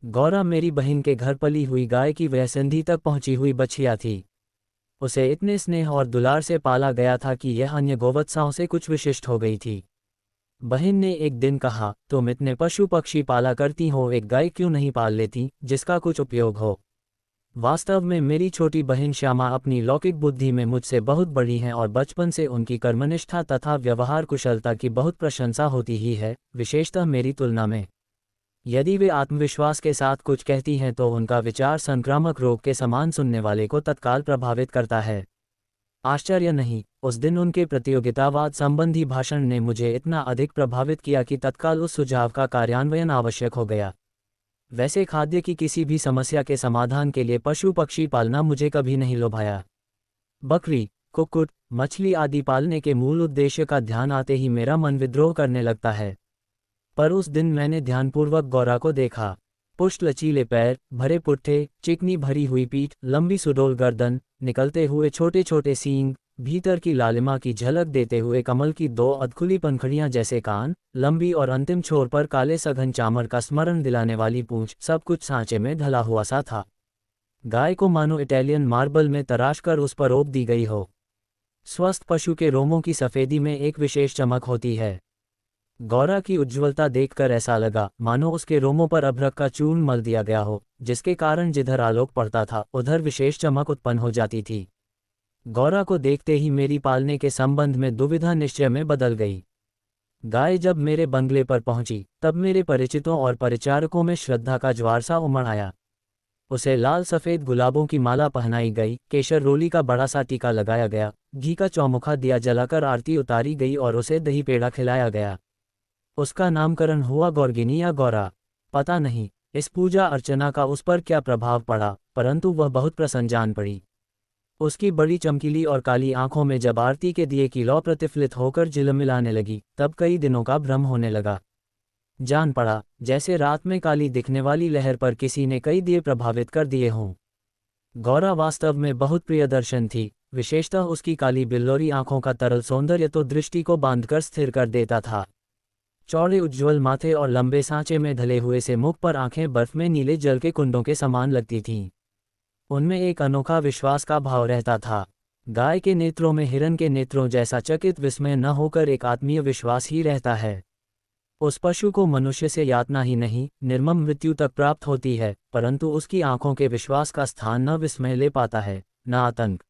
गौरा मेरी बहन के घर पली हुई गाय की वयस्संधि तक पहुंची हुई बछिया थी। उसे इतने स्नेह और दुलार से पाला गया था कि यह अन्य गोवत्साओं से कुछ विशिष्ट हो गई थी। बहन ने एक दिन कहा, तुम इतने पशु पक्षी पाला करती हो, एक गाय क्यों नहीं पाल लेती जिसका कुछ उपयोग हो। वास्तव में मेरी छोटी बहन श्यामा अपनी लौकिक बुद्धि में मुझसे बहुत बड़ी हैं और बचपन से उनकी कर्मनिष्ठा तथा व्यवहार कुशलता की बहुत प्रशंसा होती ही है, विशेषतः मेरी तुलना में। यदि वे आत्मविश्वास के साथ कुछ कहती हैं तो उनका विचार संक्रामक रोग के समान सुनने वाले को तत्काल प्रभावित करता है। आश्चर्य नहीं, उस दिन उनके प्रतियोगितावाद संबंधी भाषण ने मुझे इतना अधिक प्रभावित किया कि तत्काल उस सुझाव का कार्यान्वयन आवश्यक हो गया। वैसे खाद्य की किसी भी समस्या के समाधान के लिए पशु पक्षी पालना मुझे कभी नहीं लोभाया। बकरी, कुक्कुट, मछली आदि पालने के मूल उद्देश्य का ध्यान आते ही मेरा मन विद्रोह करने लगता है। पर उस दिन मैंने ध्यानपूर्वक गौरा को देखा। पुष्ट लचीले पैर, भरे पुट्ठे, चिकनी भरी हुई पीठ, लंबी सुडौल गर्दन, निकलते हुए छोटे छोटे सींग, भीतर की लालिमा की झलक देते हुए कमल की दो अधखुली पंखुड़ियां जैसे कान, लंबी और अंतिम छोर पर काले सघन चामर का स्मरण दिलाने वाली पूंछ, सब कुछ सांचे में ढला हुआ सा था। गाय को मानो इटालियन मार्बल में तराश कर उस पर ओप दी गई हो। स्वस्थ पशु के रोमों की सफेदी में एक विशेष चमक होती है। गौरा की उज्ज्वलता देखकर ऐसा लगा मानो उसके रोमों पर अभ्रक का चूर्ण मल दिया गया हो, जिसके कारण जिधर आलोक पड़ता था उधर विशेष चमक उत्पन्न हो जाती थी। गौरा को देखते ही मेरी पालने के संबंध में दुविधा निश्चय में बदल गई। गाय जब मेरे बंगले पर पहुंची तब मेरे परिचितों और परिचारकों में श्रद्धा का ज्वार सा उमड़ आया। उसे लाल सफ़ेद गुलाबों की माला पहनाई गई, केशर रोली का बड़ा सा टीका लगाया गया, घी का चौमुखा दिया जलाकर आरती उतारी गई और उसे दही पेड़ा खिलाया गया। उसका नामकरण हुआ गौरगिनी या गौरा। पता नहीं इस पूजा अर्चना का उस पर क्या प्रभाव पड़ा, परंतु वह बहुत प्रसन्न जान पड़ी। उसकी बड़ी चमकीली और काली आंखों में जब आरती के दिए की लौ प्रतिफलित होकर झिलमिलाने लगी तब कई दिनों का भ्रम होने लगा। जान पड़ा जैसे रात में काली दिखने वाली लहर पर किसी ने कई दिए प्रभावित कर दिए हों। गौरा वास्तव में बहुत प्रियदर्शन थी, विशेषतः उसकी काली बिल्लोरी आंखों का तरल सौंदर्य तो दृष्टि को बांधकर स्थिर कर देता था। चौड़े उज्ज्वल माथे और लंबे सांचे में ढले हुए से मुख पर आंखें बर्फ में नीले जल के कुंडों के समान लगती थीं। उनमें एक अनोखा विश्वास का भाव रहता था। गाय के नेत्रों में हिरन के नेत्रों जैसा चकित विस्मय न होकर एक आत्मीय विश्वास ही रहता है। उस पशु को मनुष्य से यातना ही नहीं, निर्मम मृत्यु तक प्राप्त होती है, परंतु उसकी आंखों के विश्वास का स्थान न विस्मय ले पाता है, न आतंक।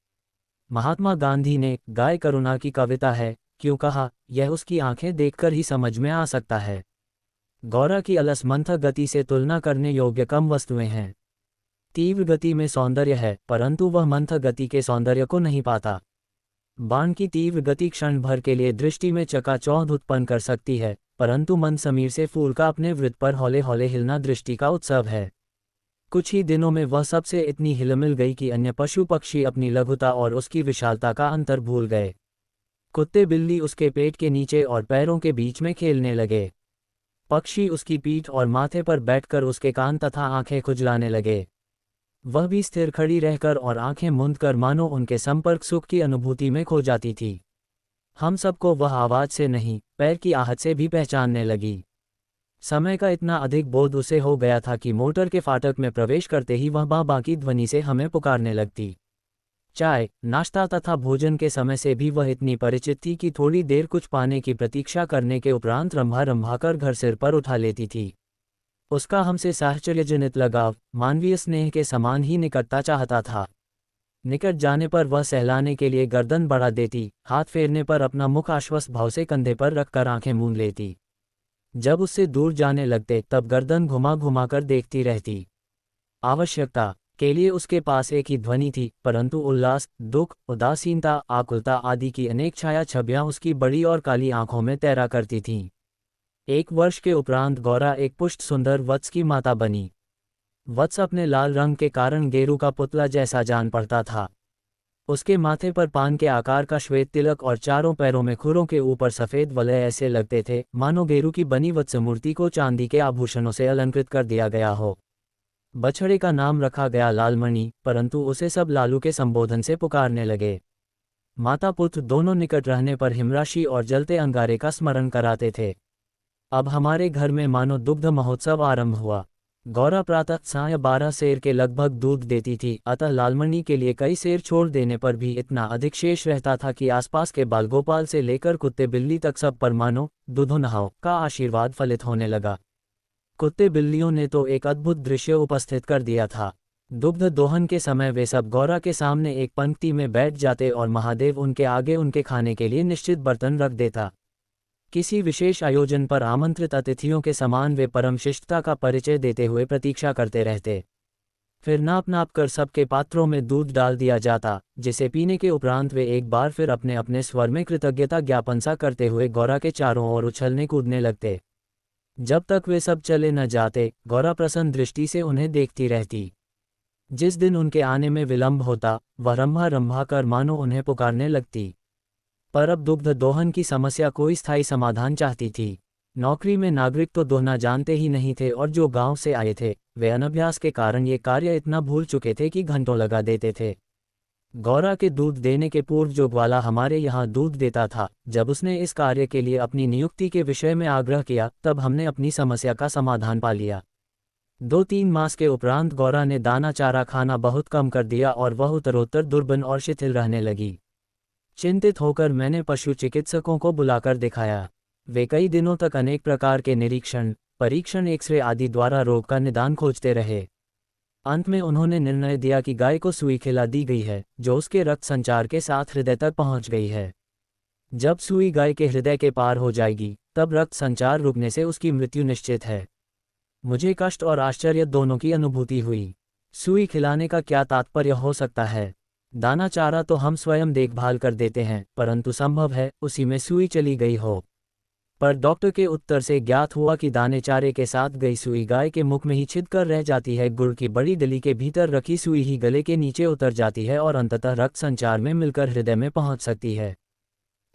महात्मा गांधी ने गाय करुणा की कविता है क्यों कहा, यह उसकी आंखें देखकर ही समझ में आ सकता है। गौरा की अलस मंथक गति से तुलना करने योग्य कम वस्तुएं हैं। तीव्र गति में सौंदर्य है, परंतु वह मंथक गति के सौंदर्य को नहीं पाता। बाण की तीव्र गति क्षण भर के लिए दृष्टि में चकाचौंध उत्पन्न कर सकती है, परंतु मंद समीर से फूल का अपने वृत्त पर हौले हौले हिलना दृष्टि का उत्सव है। कुछ ही दिनों में वह सबसे इतनी हिलमिल गई कि अन्य पशु पक्षी अपनी लघुता और उसकी विशालता का अंतर भूल गए। कुत्ते बिल्ली उसके पेट के नीचे और पैरों के बीच में खेलने लगे। पक्षी उसकी पीठ और माथे पर बैठकर उसके कान तथा आंखें खुजलाने लगे। वह भी स्थिर खड़ी रहकर और आंखें मूंद कर मानो उनके संपर्क सुख की अनुभूति में खो जाती थी। हम सबको वह आवाज से नहीं, पैर की आहट से भी पहचानने लगी। समय का इतना अधिक बोध उसे हो गया था कि मोटर के फाटक में प्रवेश करते ही वह बां की ध्वनि से हमें पुकारने लगती। चाय, नाश्ता तथा भोजन के समय से भी वह इतनी परिचित थी कि थोड़ी देर कुछ पाने की प्रतीक्षा करने के उपरांत रंभा रंभा कर घर सिर पर उठा लेती थी। उसका हमसे साहचर्यजनित लगाव मानवीय स्नेह के समान ही निकटता चाहता था। निकट जाने पर वह सहलाने के लिए गर्दन बढ़ा देती, हाथ फेरने पर अपना मुख आश्वस्त भाव से कंधे पर रखकर आंखें मूंद लेती। जब उससे दूर जाने लगते तब गर्दन घुमा घुमा कर देखती रहती। आवश्यकता के लिए उसके पास एक ही ध्वनि थी, परंतु उल्लास, दुख, उदासीनता, आकुलता आदि की अनेक छाया छवियां उसकी बड़ी और काली आंखों में तैरा करती थीं। 1 वर्ष के उपरांत गौरा एक पुष्ट सुंदर वत्स की माता बनी। वत्स अपने लाल रंग के कारण गेरू का पुतला जैसा जान पड़ता था। उसके माथे पर पान के आकार का श्वेत तिलक और चारों पैरों में खुरों के ऊपर सफ़ेद वलय ऐसे लगते थे मानो गेरू की बनी वत्स मूर्ति को चांदी के आभूषणों से अलंकृत कर दिया गया हो। बछड़े का नाम रखा गया लालमणि, परंतु उसे सब लालू के संबोधन से पुकारने लगे। माता पुत्र दोनों निकट रहने पर हिमराशि और जलते अंगारे का स्मरण कराते थे। अब हमारे घर में मानो दुग्ध महोत्सव आरंभ हुआ। गौरा प्रातः साय 12 सेर के लगभग दूध देती थी, अतः लालमणि के लिए कई सेर छोड़ देने पर भी इतना अधिक शेष रहता था कि आसपास के बालगोपाल से लेकर कुत्ते बिल्ली तक सब पर मानो दूधो नहाओ का आशीर्वाद फलित होने लगा। कुत्ते बिल्लियों ने तो एक अद्भुत दृश्य उपस्थित कर दिया था। दुग्ध दोहन के समय वे सब गौरा के सामने एक पंक्ति में बैठ जाते और महादेव उनके आगे उनके खाने के लिए निश्चित बर्तन रख देता। किसी विशेष आयोजन पर आमंत्रित अतिथियों के समान वे परम शिष्टता का परिचय देते हुए प्रतीक्षा करते रहते। फिर नाप नाप कर सबके पात्रों में दूध डाल दिया जाता, जिसे पीने के उपरांत वे एक बार फिर अपने अपने स्वर में कृतज्ञता ज्ञापन सा करते हुए गौरा के चारों ओर उछलने कूदने लगते। जब तक वे सब चले न जाते, गौरा प्रसन्न दृष्टि से उन्हें देखती रहती। जिस दिन उनके आने में विलंब होता, वह रंभा रंभा कर मानो उन्हें पुकारने लगती। पर अब दुग्ध दोहन की समस्या कोई स्थायी समाधान चाहती थी। नौकरी में नागरिक तो दोहना जानते ही नहीं थे और जो गांव से आए थे वे अनभ्यास के कारण ये कार्य इतना भूल चुके थे कि घंटों लगा देते थे। गौरा के दूध देने के पूर्व जो ग्वाला हमारे यहाँ दूध देता था, जब उसने इस कार्य के लिए अपनी नियुक्ति के विषय में आग्रह किया, तब हमने अपनी समस्या का समाधान पा लिया। 2-3 मास के उपरांत गौरा ने दाना चारा खाना बहुत कम कर दिया और वह उत्तरोत्तर दुर्बल और शिथिल रहने लगी। चिंतित होकर मैंने पशु चिकित्सकों को बुलाकर दिखाया। वे कई दिनों तक अनेक प्रकार के निरीक्षण, परीक्षण, एक्सरे आदि द्वारा रोग का निदान खोजते रहे। अंत में उन्होंने निर्णय दिया कि गाय को सुई खिला दी गई है, जो उसके रक्त संचार के साथ हृदय तक पहुंच गई है। जब सुई गाय के हृदय के पार हो जाएगी, तब रक्त संचार रुकने से उसकी मृत्यु निश्चित है। मुझे कष्ट और आश्चर्य दोनों की अनुभूति हुई। सुई खिलाने का क्या तात्पर्य हो सकता है? दाना चारा तो हम स्वयं देखभाल कर देते हैं, परंतु संभव है उसी में सुई चली गई हो। पर डॉक्टर के उत्तर से ज्ञात हुआ कि दाने चारे के साथ गई सुई गाय के मुख में ही छिदकर रह जाती है। गुड़ की बड़ी डली के भीतर रखी सुई ही गले के नीचे उतर जाती है और अंततः रक्त संचार में मिलकर हृदय में पहुंच सकती है।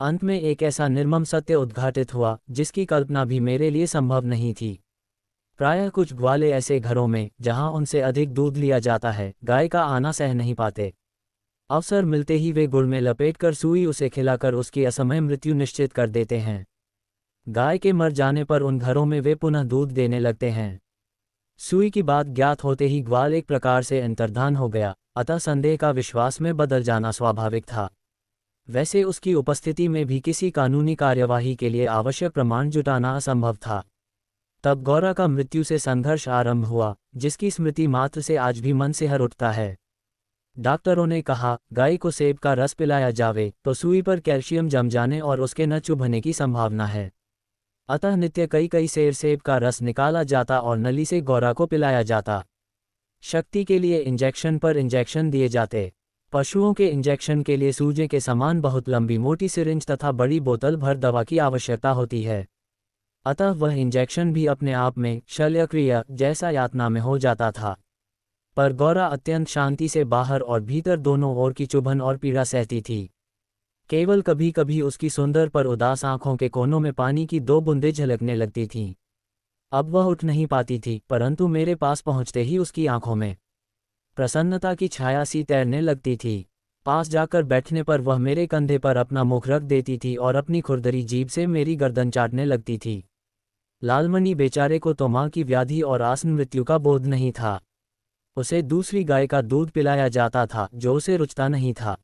अंत में एक ऐसा निर्मम सत्य उद्घाटित हुआ जिसकी कल्पना भी मेरे लिए संभव नहीं थी। प्रायः कुछ ग्वाले ऐसे घरों में जहां उनसे अधिक दूध लिया जाता है, गाय का आना सह नहीं पाते। अवसर मिलते ही वे गुड़ में लपेटकर सुई उसे खिलाकर उसकी असमय मृत्यु निश्चित कर देते हैं। गाय के मर जाने पर उन घरों में वे पुनः दूध देने लगते हैं। सुई की बात ज्ञात होते ही ग्वाल एक प्रकार से अंतर्धान हो गया, अतः संदेह का विश्वास में बदल जाना स्वाभाविक था। वैसे उसकी उपस्थिति में भी किसी कानूनी कार्यवाही के लिए आवश्यक प्रमाण जुटाना असंभव था। तब गौरा का मृत्यु से संघर्ष आरंभ हुआ, जिसकी स्मृति मात्र से आज भी मन से हर उठता है। डॉक्टरों ने कहा, गाय को सेब का रस पिलाया जावे तो सुई पर कैल्शियम जम जाने और उसके न चुभने की संभावना है। अतः नित्य कई कई सेर सेब का रस निकाला जाता और नली से गौरा को पिलाया जाता। शक्ति के लिए इंजेक्शन पर इंजेक्शन दिए जाते। पशुओं के इंजेक्शन के लिए सूजे के समान बहुत लंबी मोटी सिरिंज तथा बड़ी बोतल भर दवा की आवश्यकता होती है। अतः वह इंजेक्शन भी अपने आप में शल्यक्रिया जैसा यातना में हो जाता था। पर गौरा अत्यंत शांति से बाहर और भीतर दोनों ओर की चुभन और पीड़ा सहती थी। केवल कभी कभी उसकी सुंदर पर उदास आंखों के कोनों में पानी की 2 बूंदें झलकने लगती थीं। अब वह उठ नहीं पाती थी, परंतु मेरे पास पहुंचते ही उसकी आंखों में प्रसन्नता की छाया सी तैरने लगती थी। पास जाकर बैठने पर वह मेरे कंधे पर अपना मुख रख देती थी और अपनी खुरदरी जीभ से मेरी गर्दन चाटने लगती थी। लालमणि बेचारे को तो मां की व्याधि और आसन मृत्यु का बोध नहीं था। उसे दूसरी गाय का दूध पिलाया जाता था, जो उसे रुचता नहीं था।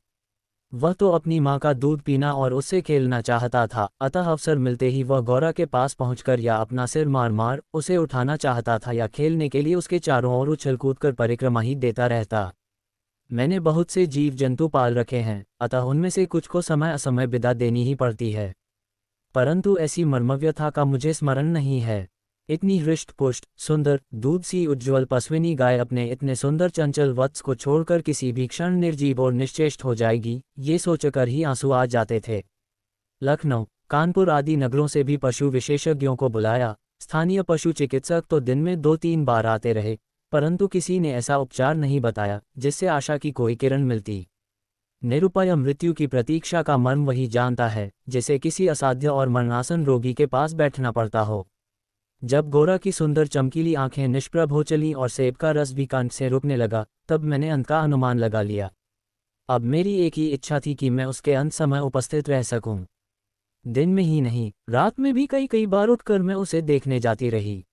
वह तो अपनी माँ का दूध पीना और उससे खेलना चाहता था, अतः अवसर मिलते ही वह गौरा के पास पहुंचकर या अपना सिर मार मार उसे उठाना चाहता था या खेलने के लिए उसके चारों ओर उछल कूद कर परिक्रमा ही देता रहता। मैंने बहुत से जीव जंतु पाल रखे हैं, अतः उनमें से कुछ को समय असमय विदा देनी ही पड़ती है, परंतु ऐसी मर्मव्यथा का मुझे स्मरण नहीं है। इतनी हृष्ट पुष्ट, सुंदर, दूध सी उज्ज्वल पश्विनी गाय अपने इतने सुंदर चंचल वत्स को छोड़कर किसी भी क्षण निर्जीव और निश्चेष्ट हो जाएगी, ये सोचकर ही आंसू आ जाते थे। लखनऊ, कानपुर आदि नगरों से भी पशु विशेषज्ञों को बुलाया। स्थानीय पशु चिकित्सक तो दिन में 2-3 बार आते रहे, परंतु किसी ने ऐसा उपचार नहीं बताया जिससे आशा की कोई किरण मिलती। निरुपाय मृत्यु की प्रतीक्षा का मर्म वही जानता है जिसे किसी असाध्य और मरणासन रोगी के पास बैठना पड़ता हो। जब गौरा की सुंदर चमकीली आंखें निष्प्रभ हो चलीं और सेब का रस भी कंठ से रुकने लगा, तब मैंने अंत का अनुमान लगा लिया। अब मेरी एक ही इच्छा थी कि मैं उसके अंत समय उपस्थित रह सकूं। दिन में ही नहीं, रात में भी कई कई बार उठकर मैं उसे देखने जाती रही।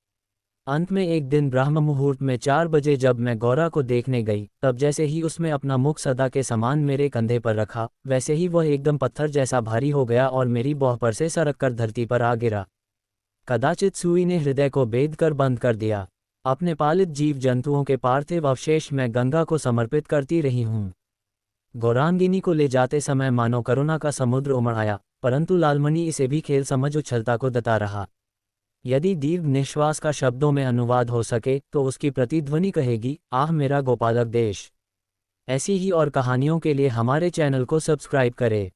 अंत में एक दिन ब्रह्म मुहूर्त में 4 बजे जब मैं गौरा को देखने गई, तब जैसे ही उसमें अपना मुख सदा के समान मेरे कंधे पर रखा, वैसे ही वह एकदम पत्थर जैसा भारी हो गया और मेरी बाह पर से सरक कर धरती पर आ गिरा। कदाचित सुई ने हृदय को बेध कर बंद कर दिया। अपने पालित जीव जंतुओं के पार्थिव अवशेष मैं गंगा को समर्पित करती रही हूँ। गौरांगिनी को ले जाते समय मानो करुणा का समुद्र उमड़ आया, परंतु लालमणि इसे भी खेल समझ उछलता को दता रहा। यदि दीर्घ निश्वास का शब्दों में अनुवाद हो सके तो उसकी प्रतिध्वनि कहेगी, आह मेरा गोपालक देश। ऐसी ही और कहानियों के लिए हमारे चैनल को सब्सक्राइब करें।